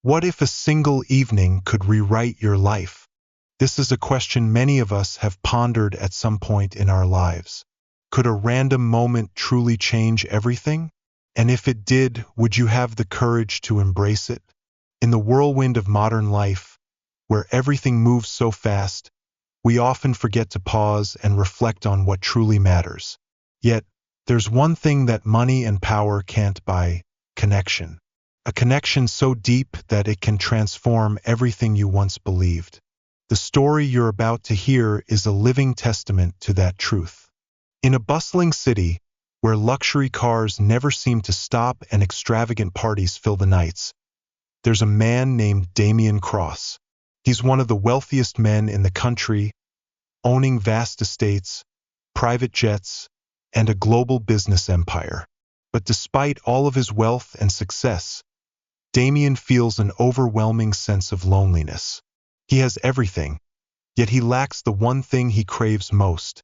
What if a single evening could rewrite your life? This is a question many of us have pondered at some point in our lives. Could a random moment truly change everything? And if it did, would you have the courage to embrace it? In the whirlwind of modern life, where everything moves so fast, we often forget to pause and reflect on what truly matters. Yet, there's one thing that money and power can't buy: connection. A connection so deep that it can transform everything you once believed. The story you're about to hear is a living testament to that truth. In a bustling city, where luxury cars never seem to stop and extravagant parties fill the nights, there's a man named Damian Cross. He's one of the wealthiest men in the country, owning vast estates, private jets, and a global business empire. But despite all of his wealth and success, Damian feels an overwhelming sense of loneliness. He has everything, yet he lacks the one thing he craves most: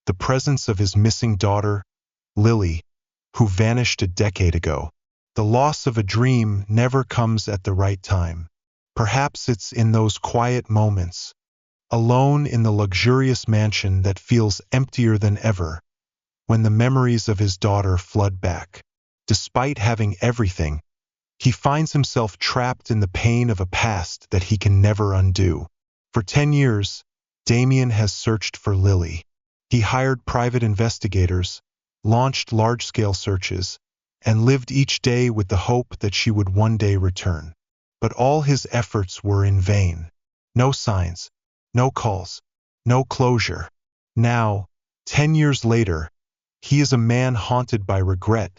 the presence of his missing daughter, Lily, who vanished a decade ago. The loss of a dream never comes at the right time. Perhaps it's in those quiet moments, alone in the luxurious mansion that feels emptier than ever, when the memories of his daughter flood back. Despite having everything, he finds himself trapped in the pain of a past that he can never undo. For 10 years, Damian has searched for Lily. He hired private investigators, launched large-scale searches, and lived each day with the hope that she would one day return. But all his efforts were in vain. No signs, no calls, no closure. Now, 10 years later, he is a man haunted by regret,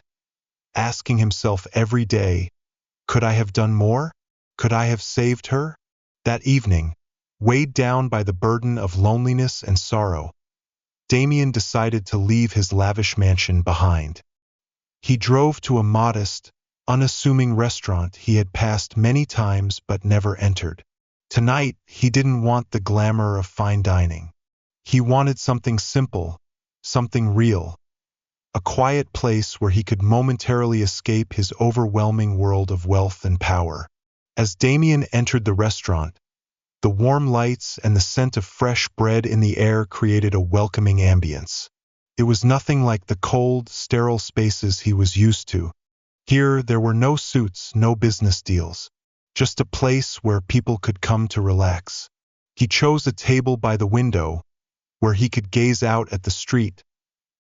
asking himself every day, could I have done more? Could I have saved her? That evening, weighed down by the burden of loneliness and sorrow, Damian decided to leave his lavish mansion behind. He drove to a modest, unassuming restaurant he had passed many times but never entered. Tonight, he didn't want the glamour of fine dining. He wanted something simple, something real. A quiet place where he could momentarily escape his overwhelming world of wealth and power. As Damian entered the restaurant, the warm lights and the scent of fresh bread in the air created a welcoming ambience. It was nothing like the cold, sterile spaces he was used to. Here, there were no suits, no business deals, just a place where people could come to relax. He chose a table by the window, where he could gaze out at the street,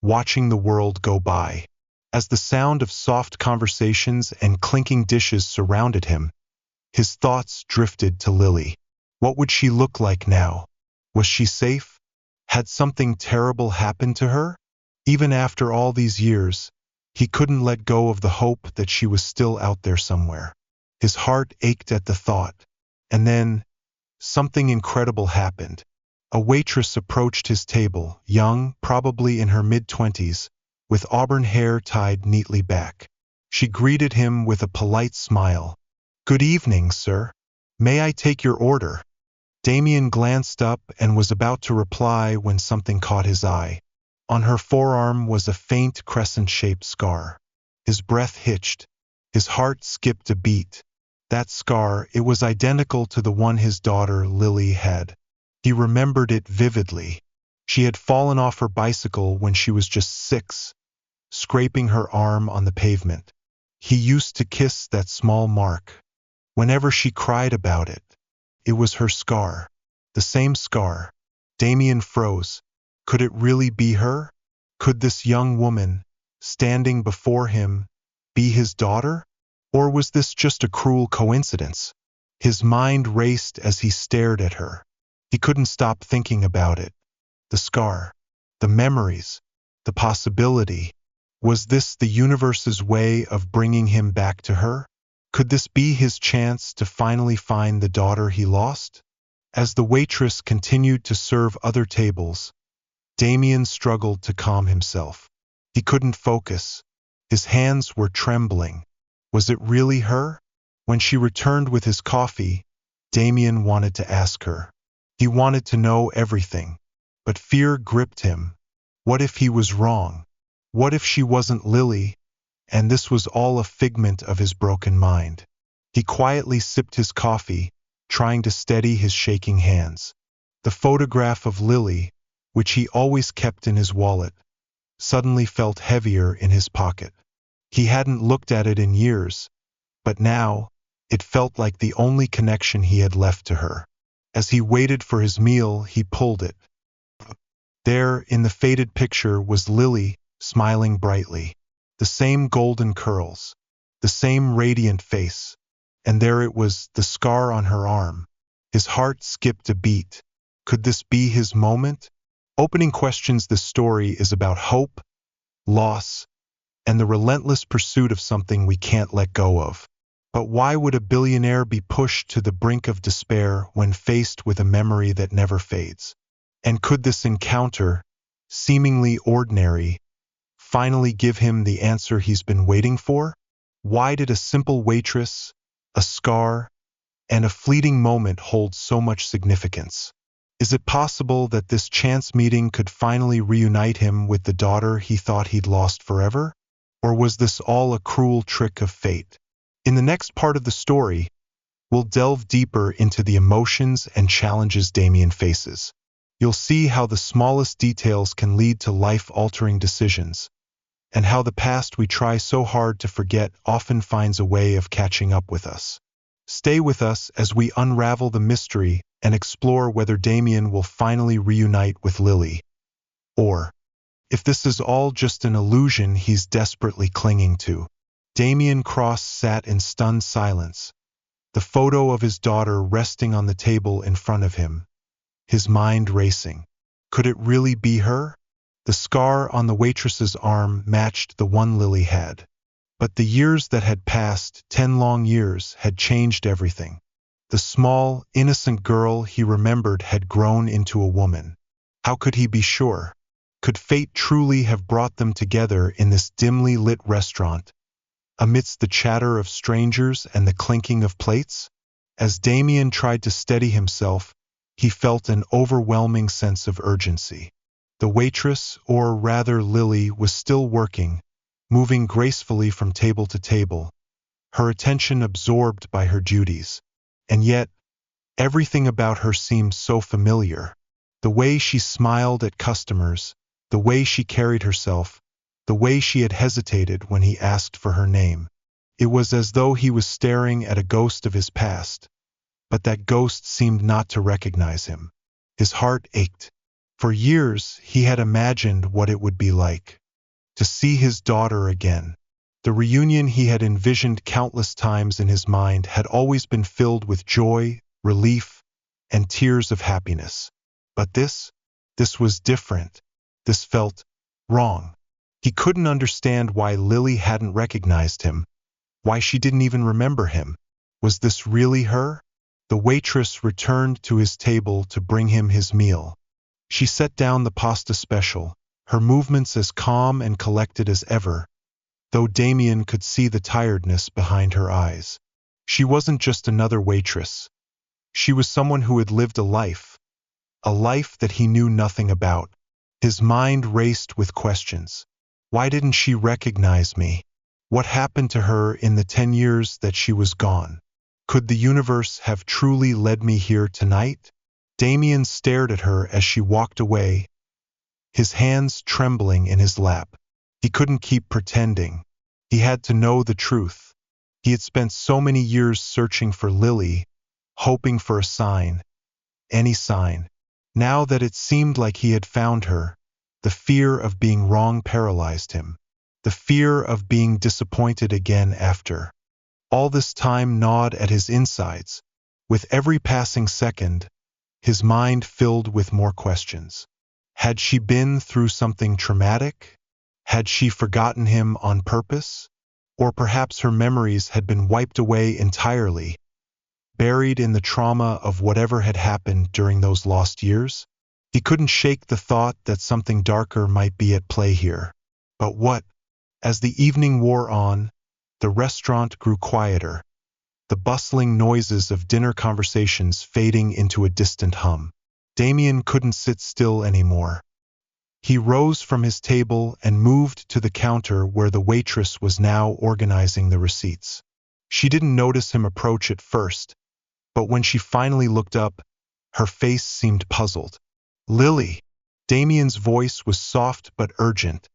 watching the world go by. As the sound of soft conversations and clinking dishes surrounded him, his thoughts drifted to Lily. What would she look like now? Was she safe? Had something terrible happened to her? Even after all these years, he couldn't let go of the hope that she was still out there somewhere. His heart ached at the thought. And then, something incredible happened. A waitress approached his table, young, probably in her mid-20s, with auburn hair tied neatly back. She greeted him with a polite smile. "Good evening, sir. May I take your order?" Damian glanced up and was about to reply when something caught his eye. On her forearm was a faint crescent-shaped scar. His breath hitched. His heart skipped a beat. That scar, it was identical to the one his daughter Lily had. He remembered it vividly. She had fallen off her bicycle when she was just 6, scraping her arm on the pavement. He used to kiss that small mark. Whenever she cried about it, it was her scar. The same scar. Damian froze. Could it really be her? Could this young woman, standing before him, be his daughter? Or was this just a cruel coincidence? His mind raced as he stared at her. He couldn't stop thinking about it. The scar, the memories, the possibility. Was this the universe's way of bringing him back to her? Could this be his chance to finally find the daughter he lost? As the waitress continued to serve other tables, Damian struggled to calm himself. He couldn't focus. His hands were trembling. Was it really her? When she returned with his coffee, Damian wanted to ask her. He wanted to know everything, but fear gripped him. What if he was wrong? What if she wasn't Lily, and this was all a figment of his broken mind? He quietly sipped his coffee, trying to steady his shaking hands. The photograph of Lily, which he always kept in his wallet, suddenly felt heavier in his pocket. He hadn't looked at it in years, but now, it felt like the only connection he had left to her. As he waited for his meal, he pulled it. There, in the faded picture, was Lily, smiling brightly. The same golden curls, the same radiant face, and there it was, the scar on her arm. His heart skipped a beat. Could this be his moment? Opening questions. This story is about hope, loss, and the relentless pursuit of something we can't let go of. But why would a billionaire be pushed to the brink of despair when faced with a memory that never fades? And could this encounter, seemingly ordinary, finally give him the answer he's been waiting for? Why did a simple waitress, a scar, and a fleeting moment hold so much significance? Is it possible that this chance meeting could finally reunite him with the daughter he thought he'd lost forever? Or was this all a cruel trick of fate? In the next part of the story, we'll delve deeper into the emotions and challenges Damian faces. You'll see how the smallest details can lead to life-altering decisions, and how the past we try so hard to forget often finds a way of catching up with us. Stay with us as we unravel the mystery and explore whether Damian will finally reunite with Lily, or if this is all just an illusion he's desperately clinging to. Damian Cross sat in stunned silence, the photo of his daughter resting on the table in front of him, his mind racing. Could it really be her? The scar on the waitress's arm matched the one Lily had. But the years that had passed, 10 long years, had changed everything. The small, innocent girl he remembered had grown into a woman. How could he be sure? Could fate truly have brought them together in this dimly lit restaurant, amidst the chatter of strangers and the clinking of plates? As Damian tried to steady himself, he felt an overwhelming sense of urgency. The waitress, or rather Lily, was still working, moving gracefully from table to table, her attention absorbed by her duties. And yet, everything about her seemed so familiar. The way she smiled at customers, the way she carried herself, the way she had hesitated when he asked for her name. It was as though he was staring at a ghost of his past, but that ghost seemed not to recognize him. His heart ached. For years, he had imagined what it would be like to see his daughter again. The reunion he had envisioned countless times in his mind had always been filled with joy, relief, and tears of happiness. But this was different. This felt wrong. He couldn't understand why Lily hadn't recognized him, why she didn't even remember him. Was this really her? The waitress returned to his table to bring him his meal. She set down the pasta special, her movements as calm and collected as ever, though Damian could see the tiredness behind her eyes. She wasn't just another waitress. She was someone who had lived a life that he knew nothing about. His mind raced with questions. Why didn't she recognize me? What happened to her in the 10 years that she was gone? Could the universe have truly led me here tonight? Damian stared at her as she walked away, his hands trembling in his lap. He couldn't keep pretending. He had to know the truth. He had spent so many years searching for Lily, hoping for a sign, any sign. Now that it seemed like he had found her, the fear of being wrong paralyzed him. The fear of being disappointed again after all this time gnawed at his insides. With every passing second, his mind filled with more questions. Had she been through something traumatic? Had she forgotten him on purpose? Or perhaps her memories had been wiped away entirely, buried in the trauma of whatever had happened during those lost years? He couldn't shake the thought that something darker might be at play here. But what? As the evening wore on, the restaurant grew quieter, the bustling noises of dinner conversations fading into a distant hum. Damian couldn't sit still anymore. He rose from his table and moved to the counter where the waitress was now organizing the receipts. She didn't notice him approach at first, but when she finally looked up, her face seemed puzzled. Lily! Damian's voice was soft but urgent,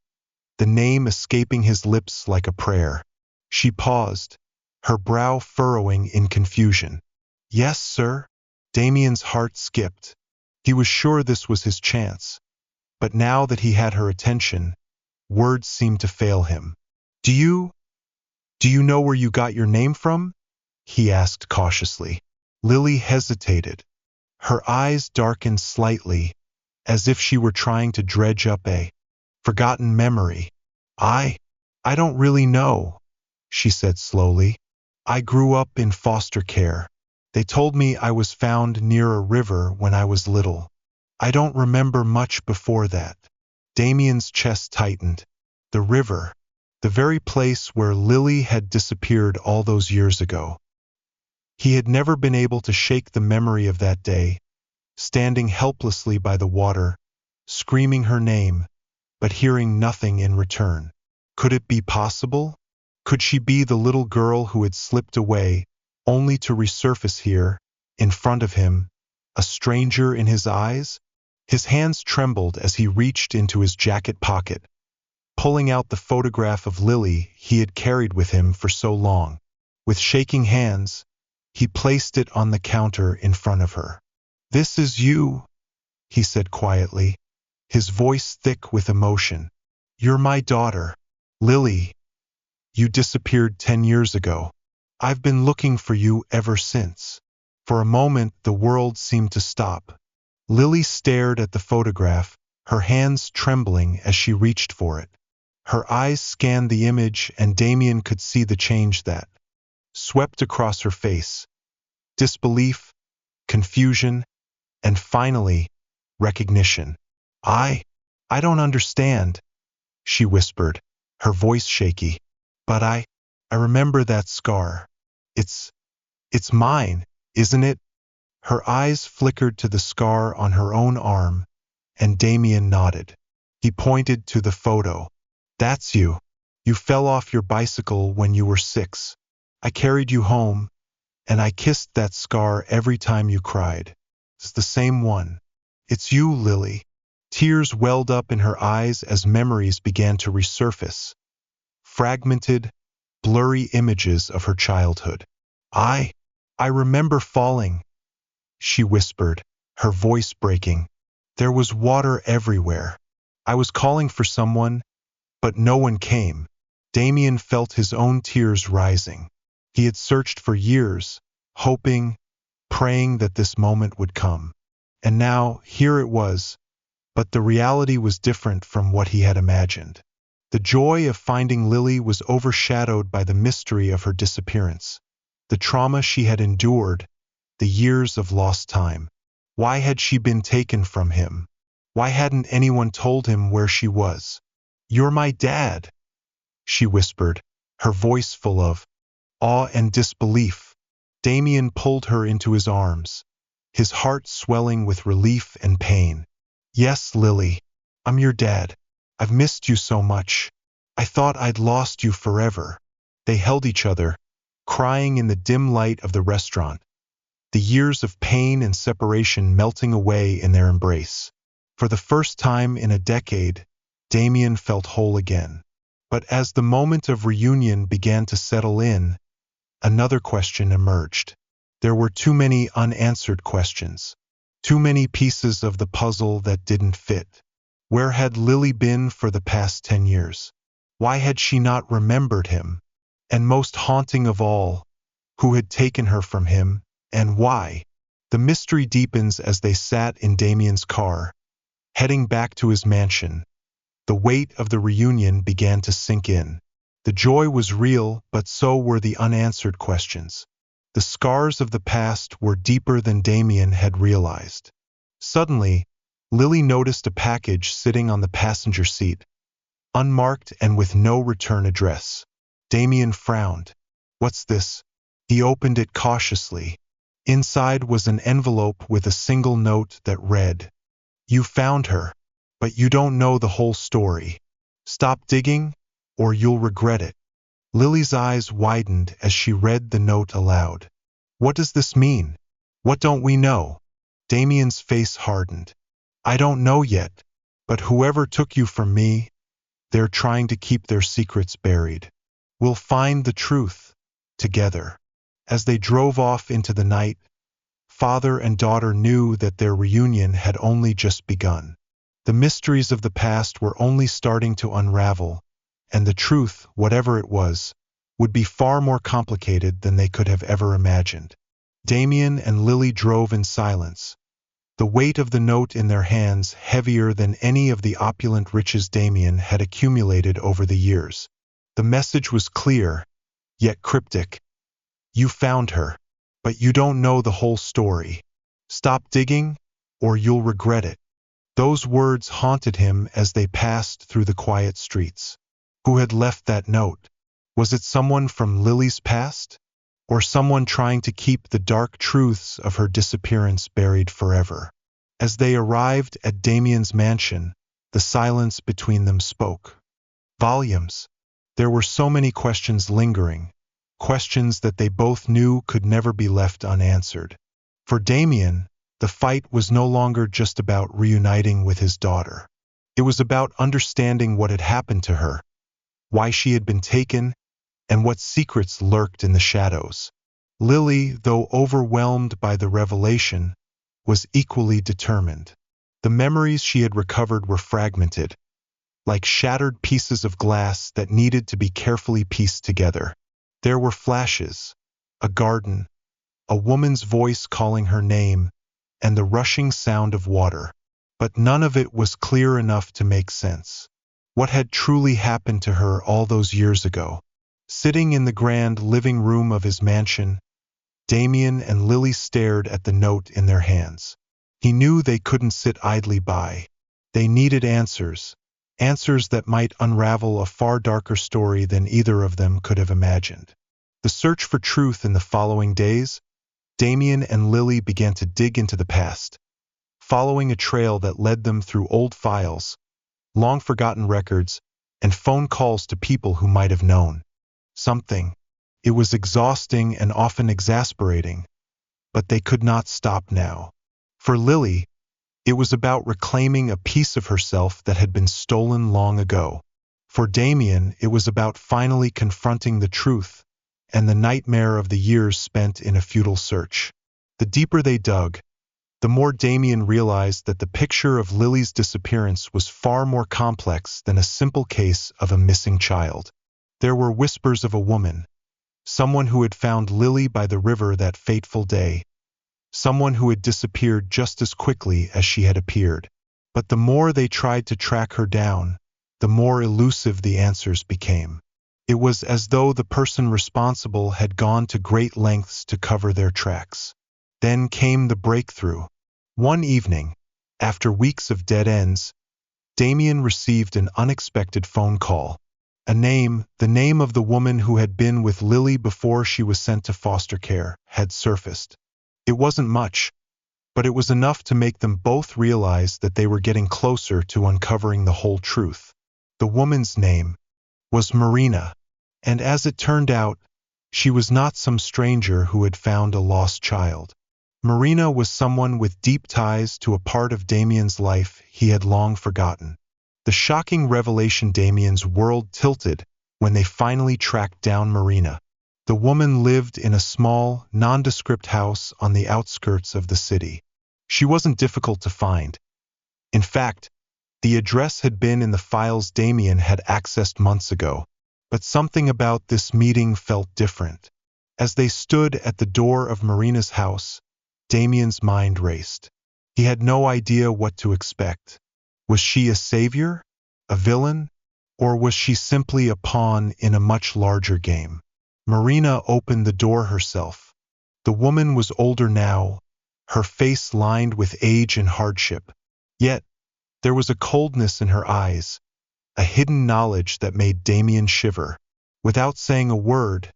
the name escaping his lips like a prayer. She paused, her brow furrowing in confusion. Yes, sir? Damian's heart skipped. He was sure this was his chance, but now that he had her attention, words seemed to fail him. Do you know where you got your name from? He asked cautiously. Lily hesitated. Her eyes darkened slightly, as if she were trying to dredge up a forgotten memory. I don't really know, she said slowly. I grew up in foster care. They told me I was found near a river when I was little. I don't remember much before that. Damian's chest tightened. The river, the very place where Lily had disappeared all those years ago. He had never been able to shake the memory of that day, standing helplessly by the water, screaming her name, but hearing nothing in return. Could it be possible? Could she be the little girl who had slipped away, only to resurface here, in front of him, a stranger in his eyes? His hands trembled as he reached into his jacket pocket, pulling out the photograph of Lily he had carried with him for so long. With shaking hands, he placed it on the counter in front of her. This is you, he said quietly, his voice thick with emotion. You're my daughter, Lily. You disappeared 10 years ago. I've been looking for you ever since. For a moment, the world seemed to stop. Lily stared at the photograph, her hands trembling as she reached for it. Her eyes scanned the image, and Damian could see the change that swept across her face. Disbelief, confusion, and finally, recognition. I don't understand, she whispered, her voice shaky. But I remember that scar. It's mine, isn't it? Her eyes flickered to the scar on her own arm, and Damian nodded. He pointed to the photo. That's you. You fell off your bicycle when you were 6. I carried you home, and I kissed that scar every time you cried. It's the same one. It's you, Lily. Tears welled up in her eyes as memories began to resurface. Fragmented, blurry images of her childhood. I remember falling, she whispered, her voice breaking. There was water everywhere. I was calling for someone, but no one came. Damian felt his own tears rising. He had searched for years, hoping, praying that this moment would come. And now, here it was, but the reality was different from what he had imagined. The joy of finding Lily was overshadowed by the mystery of her disappearance, the trauma she had endured, the years of lost time. Why had she been taken from him? Why hadn't anyone told him where she was? You're my dad, she whispered, her voice full of awe and disbelief. Damian pulled her into his arms, his heart swelling with relief and pain. Yes, Lily, I'm your dad. I've missed you so much. I thought I'd lost you forever. They held each other, crying in the dim light of the restaurant, the years of pain and separation melting away in their embrace. For the first time in a decade, Damian felt whole again. But as the moment of reunion began to settle in, another question emerged. There were too many unanswered questions, too many pieces of the puzzle that didn't fit. Where had Lily been for the past 10 years? Why had she not remembered him? And most haunting of all, who had taken her from him, and why? The mystery deepens as they sat in Damian's car, heading back to his mansion. The weight of the reunion began to sink in. The joy was real, but so were the unanswered questions. The scars of the past were deeper than Damian had realized. Suddenly, Lily noticed a package sitting on the passenger seat, unmarked and with no return address. Damian frowned. What's this? He opened it cautiously. Inside was an envelope with a single note that read, You found her, but you don't know the whole story. Stop digging, or you'll regret it. Lily's eyes widened as she read the note aloud. What does this mean? What don't we know? Damian's face hardened. I don't know yet, but whoever took you from me, they're trying to keep their secrets buried. We'll find the truth, together. As they drove off into the night, father and daughter knew that their reunion had only just begun. The mysteries of the past were only starting to unravel, and the truth, whatever it was, would be far more complicated than they could have ever imagined. Damian and Lily drove in silence, the weight of the note in their hands heavier than any of the opulent riches Damian had accumulated over the years. The message was clear, yet cryptic. You found her, but you don't know the whole story. Stop digging, or you'll regret it. Those words haunted him as they passed through the quiet streets. Who had left that note? Was it someone from Lily's past? Or someone trying to keep the dark truths of her disappearance buried forever? As they arrived at Damian's mansion, the silence between them spoke volumes. There were so many questions lingering, questions that they both knew could never be left unanswered. For Damian, the fight was no longer just about reuniting with his daughter. It was about understanding what had happened to her, why she had been taken, and what secrets lurked in the shadows. Lily, though overwhelmed by the revelation, was equally determined. The memories she had recovered were fragmented, like shattered pieces of glass that needed to be carefully pieced together. There were flashes, a garden, a woman's voice calling her name, and the rushing sound of water. But none of it was clear enough to make sense. What had truly happened to her all those years ago? Sitting in the grand living room of his mansion, Damian and Lily stared at the note in their hands. He knew they couldn't sit idly by. They needed answers, answers that might unravel a far darker story than either of them could have imagined. The search for truth in the following days, Damian and Lily began to dig into the past, following a trail that led them through old files, long-forgotten records, and phone calls to people who might have known something. It was exhausting and often exasperating, but they could not stop now. For Lily, it was about reclaiming a piece of herself that had been stolen long ago. For Damian, it was about finally confronting the truth and the nightmare of the years spent in a futile search. The deeper they dug, the more Damian realized that the picture of Lily's disappearance was far more complex than a simple case of a missing child. There were whispers of a woman, someone who had found Lily by the river that fateful day, someone who had disappeared just as quickly as she had appeared. But the more they tried to track her down, the more elusive the answers became. It was as though the person responsible had gone to great lengths to cover their tracks. Then came the breakthrough. One evening, after weeks of dead ends, Damian received an unexpected phone call. The name of the woman who had been with Lily before she was sent to foster care, had surfaced. It wasn't much, but it was enough to make them both realize that they were getting closer to uncovering the whole truth. The woman's name was Marina, and as it turned out, she was not some stranger who had found a lost child. Marina was someone with deep ties to a part of Damian's life he had long forgotten. The shocking revelation Damian's world tilted when they finally tracked down Marina. The woman lived in a small, nondescript house on the outskirts of the city. She wasn't difficult to find. In fact, the address had been in the files Damian had accessed months ago. But something about this meeting felt different. As they stood at the door of Marina's house, Damian's mind raced. He had no idea what to expect. Was she a savior, a villain, or was she simply a pawn in a much larger game? Marina opened the door herself. The woman was older now, her face lined with age and hardship. Yet, there was a coldness in her eyes, a hidden knowledge that made Damian shiver. Without saying a word,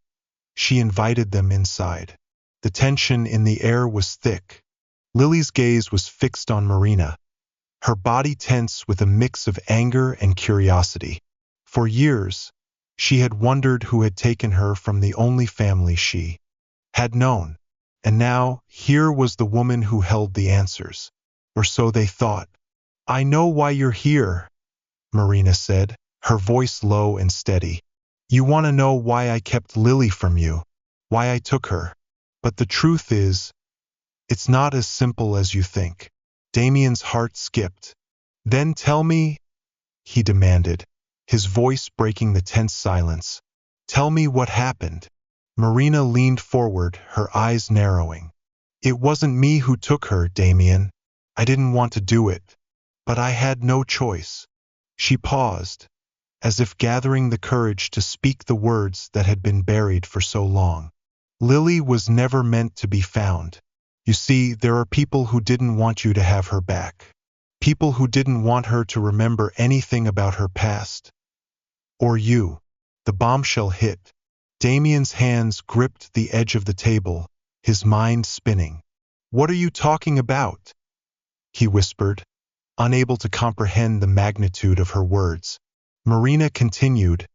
she invited them inside. The tension in the air was thick. Lily's gaze was fixed on Marina, her body tense with a mix of anger and curiosity. For years, She had wondered who had taken her from the only family she had known. And now, here was the woman who held the answers. Or so they thought. "I know why you're here," Marina said, her voice low and steady. "You want to know why I kept Lily from you, why I took her. But the truth is, it's not as simple as you think." Damian's heart skipped. "Then tell me," he demanded, his voice breaking the tense silence. "Tell me what happened." Marina leaned forward, her eyes narrowing. "It wasn't me who took her, Damian. I didn't want to do it. But I had no choice." She paused, as if gathering the courage to speak the words that had been buried for so long. "Lily was never meant to be found. You see, there are people who didn't want you to have her back. People who didn't want her to remember anything about her past. Or you." The bombshell hit. Damian's hands gripped the edge of the table, his mind spinning. "What are you talking about?" he whispered, unable to comprehend the magnitude of her words. Marina continued,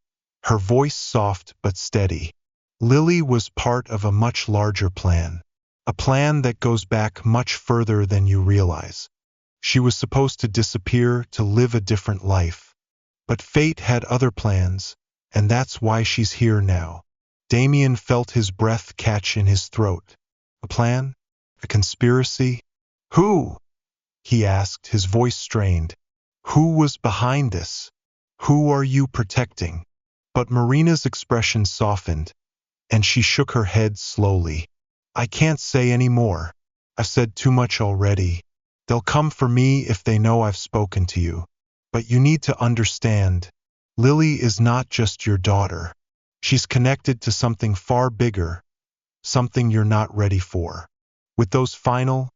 her voice soft but steady. "Lily was part of a much larger plan. A plan that goes back much further than you realize. She was supposed to disappear to live a different life. But fate had other plans, and that's why she's here now." Damian felt his breath catch in his throat. A plan? A conspiracy? Who? He asked, his voice strained. Who was behind this? Who are you protecting? But Marina's expression softened, and she shook her head slowly. "I can't say any more. I've said too much already. They'll come for me if they know I've spoken to you. But you need to understand, Lily is not just your daughter. She's connected to something far bigger, something you're not ready for." With those final,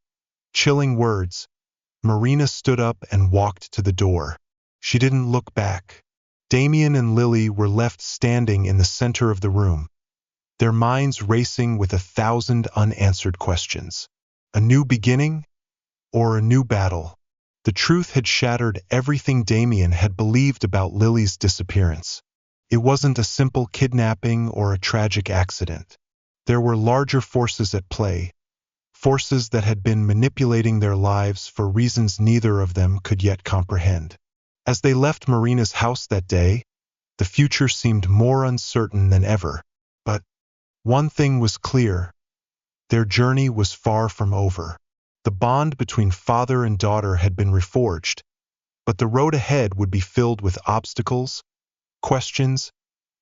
chilling words, Marina stood up and walked to the door. She didn't look back. Damian and Lily were left standing in the center of the room, their minds racing with 1,000 unanswered questions. A new beginning? Or a new battle? The truth had shattered everything Damian had believed about Lily's disappearance. It wasn't a simple kidnapping or a tragic accident. There were larger forces at play, forces that had been manipulating their lives for reasons neither of them could yet comprehend. As they left Marina's house that day, the future seemed more uncertain than ever. But one thing was clear: their journey was far from over. The bond between father and daughter had been reforged, but the road ahead would be filled with obstacles, questions,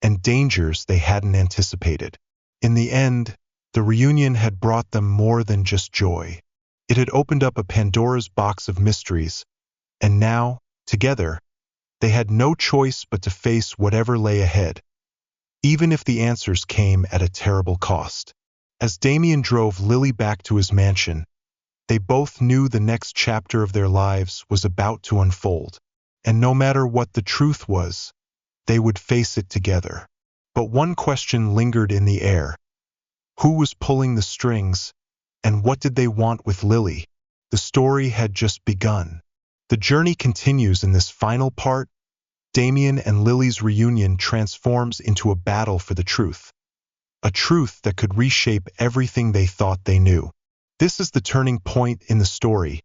and dangers they hadn't anticipated. In the end, the reunion had brought them more than just joy. It had opened up a Pandora's box of mysteries, and now, together, they had no choice but to face whatever lay ahead, even if the answers came at a terrible cost. As Damian drove Lily back to his mansion, they both knew the next chapter of their lives was about to unfold, and no matter what the truth was, they would face it together. But one question lingered in the air. Who was pulling the strings, and what did they want with Lily? The story had just begun. The journey continues in this final part. Damian and Lily's reunion transforms into a battle for the truth. A truth that could reshape everything they thought they knew. This is the turning point in the story,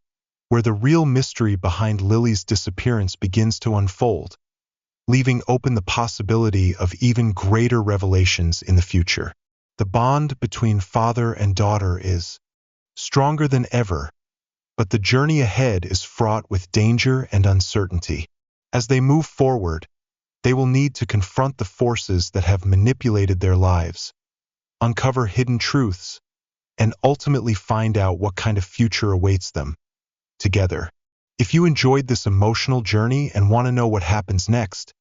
where the real mystery behind Lily's disappearance begins to unfold, leaving open the possibility of even greater revelations in the future. The bond between father and daughter is stronger than ever, but the journey ahead is fraught with danger and uncertainty. As they move forward, they will need to confront the forces that have manipulated their lives, uncover hidden truths, and ultimately find out what kind of future awaits them, together. If you enjoyed this emotional journey and want to know what happens next,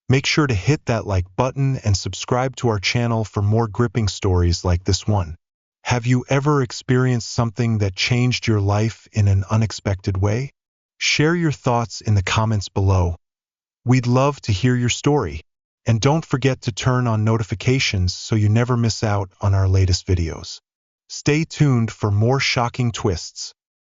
make sure to hit that like button and subscribe to our channel for more gripping stories like this one. Have you ever experienced something that changed your life in an unexpected way? Share your thoughts in the comments below. We'd love to hear your story. And don't forget to turn on notifications so you never miss out on our latest videos. Stay tuned for more shocking twists,